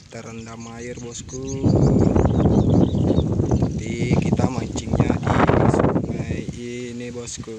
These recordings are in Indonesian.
kita rendam air bosku. Tapi kita mancingnya di sungai ini bosku.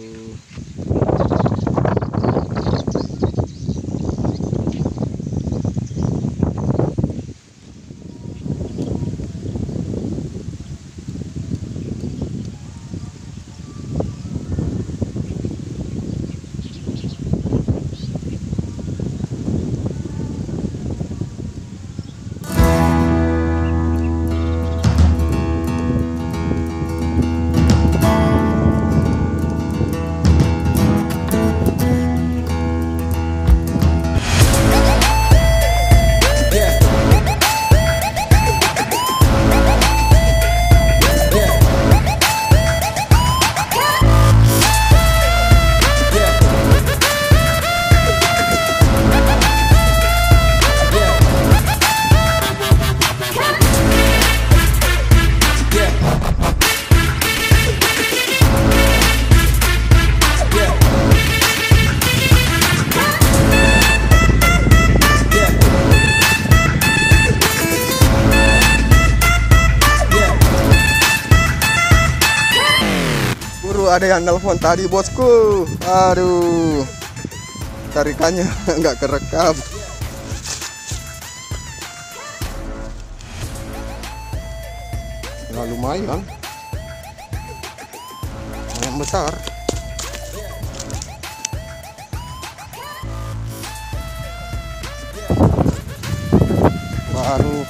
Ada yang nelpon tadi bosku. Aduh, tarikannya nggak kerekam. Nggak lumayan besar. Baru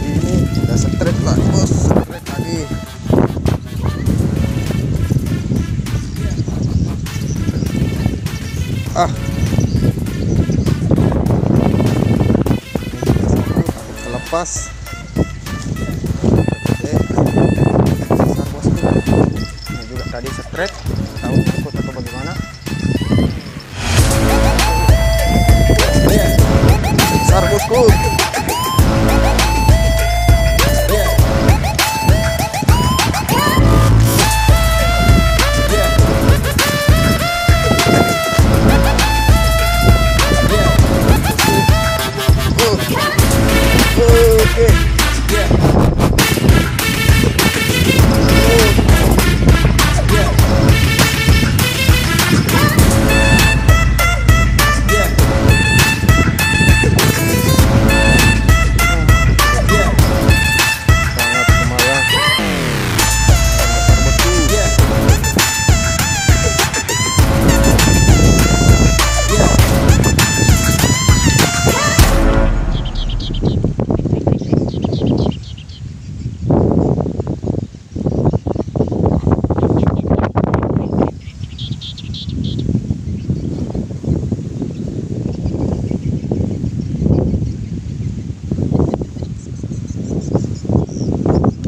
ini udah straight lagi bos, straight lagi. Kelepas. Oke, besar bosku. Ini juga tadi straight, tahu ikut atau bagaimana. Besar bosku.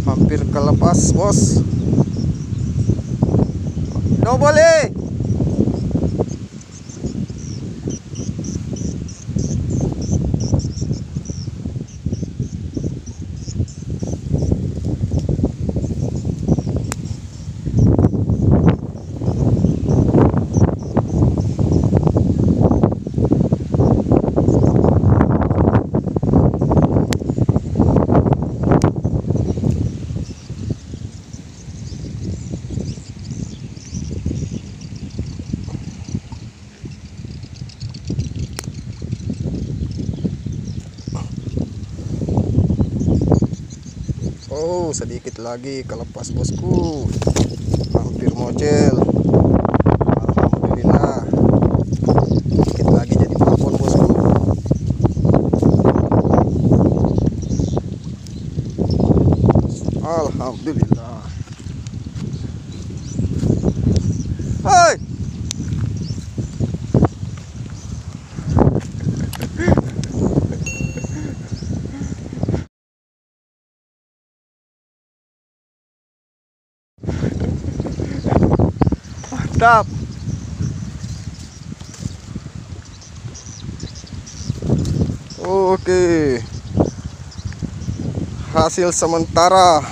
Hampir kelepas bos. No boleh. Oh, sedikit lagi kelepas bosku. Hampir mocel. Alhamdulillah. Sedikit lagi jadi plafon bosku. Alhamdulillah. Hai. Mantap. Oke. Hasil sementara.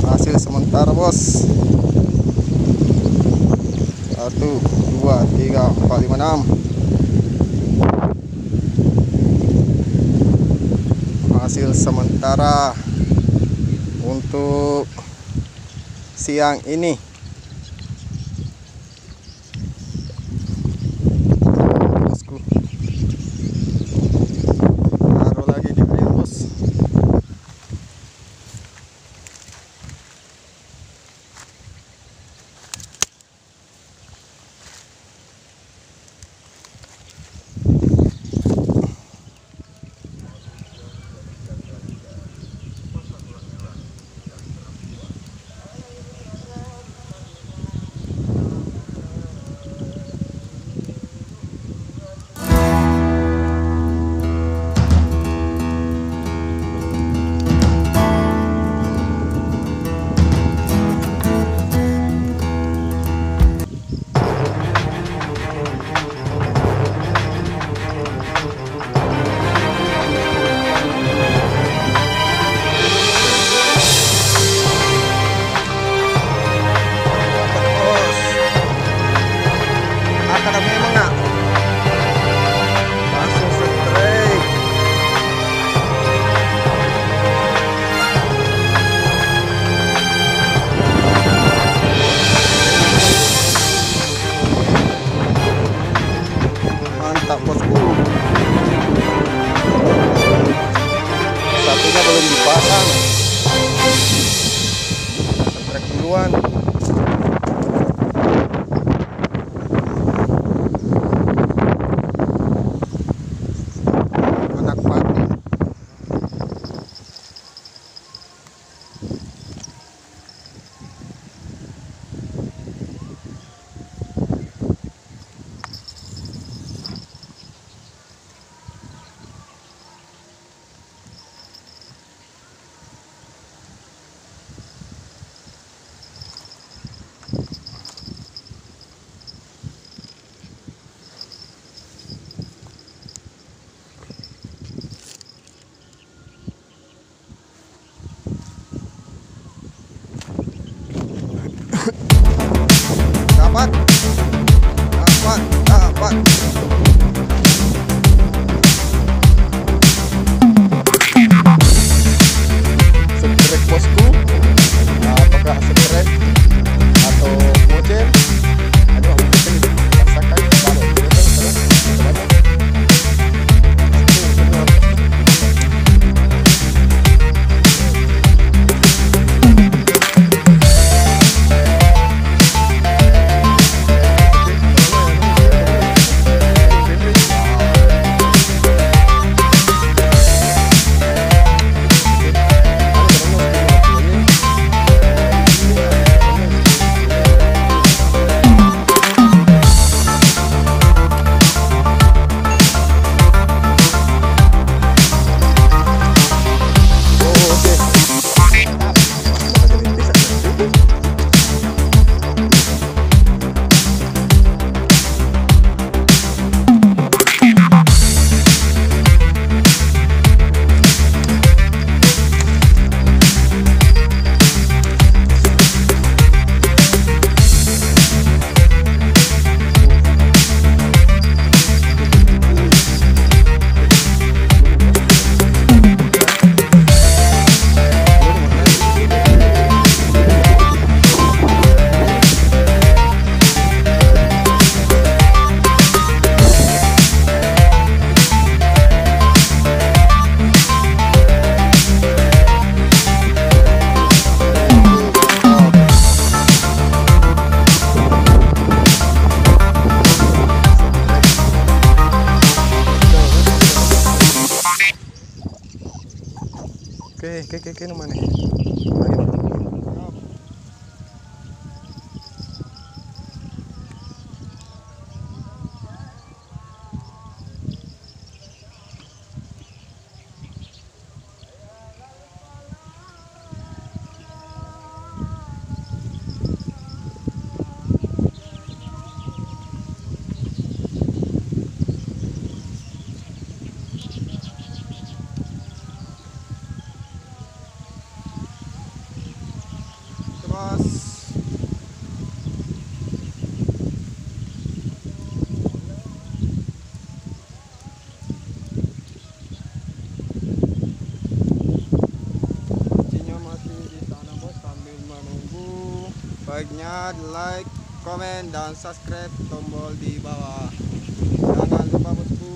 Hasil sementara, bos. 1 2 3 4 5 6. hasil sementara untuk siang ini. Bosku, taruh lagi di air, bos. Mantap, bosku. Satunya belum dipasang. Antrac duluan. Anak mati. Dapat. Setrek, bosku. Apakah setrek atau model? Aduh, aku mungkin rasakan kalau Oke, mana? videonya, like, komen, dan subscribe tombol di bawah. Jangan lupa bosku.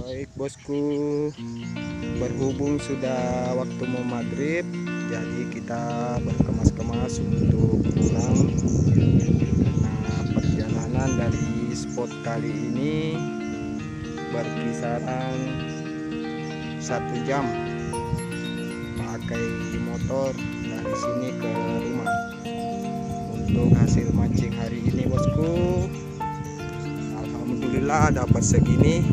Baik bosku, berhubung sudah waktu mau maghrib, jadi kita berkemas-kemas untuk pulang. Karena perjalanan dari spot kali ini berkisaran 1 jam pakai motor dari sini ke rumah. Untuk hasil mancing hari ini bosku, alhamdulillah dapat segini.